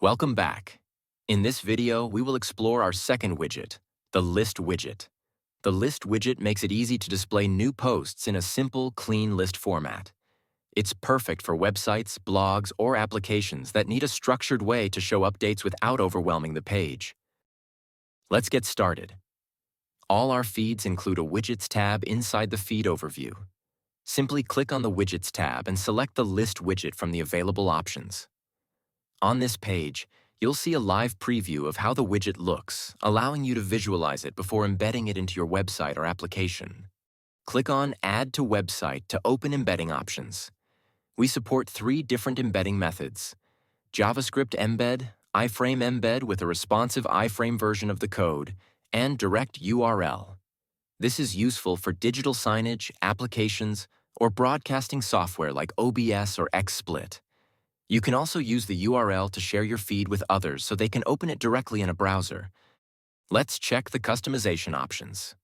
Welcome back. In this video, we will explore our second widget, the List widget. The List widget makes it easy to display new posts in a simple, clean list format. It's perfect for websites, blogs, or applications that need a structured way to show updates without overwhelming the page. Let's get started. All our feeds include a Widgets tab inside the feed overview. Simply click on the Widgets tab and select the List widget from the available options. On this page, you'll see a live preview of how the widget looks, allowing you to visualize it before embedding it into your website or application. Click on Add to Website to open embedding options. We support 3 different embedding methods: JavaScript embed, iframe embed with a responsive iframe version of the code, and direct URL. This is useful for digital signage, applications, or broadcasting software like OBS or XSplit. You can also use the URL to share your feed with others so they can open it directly in a browser. Let's check the customization options.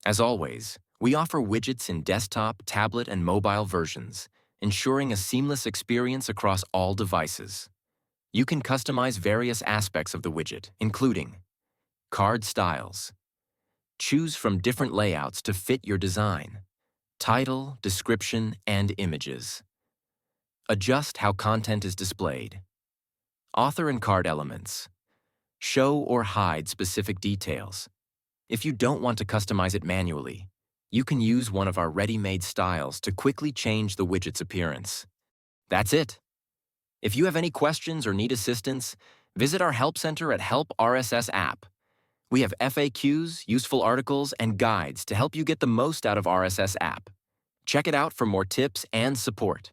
As always, we offer widgets in desktop, tablet, and mobile versions, ensuring a seamless experience across all devices. You can customize various aspects of the widget, including card styles. Choose from different layouts to fit your design, title, description, and images. Adjust how content is displayed. Author and card elements. Show or hide specific details. If you don't want to customize it manually, you can use one of our ready-made styles to quickly change the widget's appearance. That's it. If you have any questions or need assistance, visit our Help Center at Help RSS app. We have FAQs, useful articles, and guides to help you get the most out of RSS app. Check it out for more tips and support.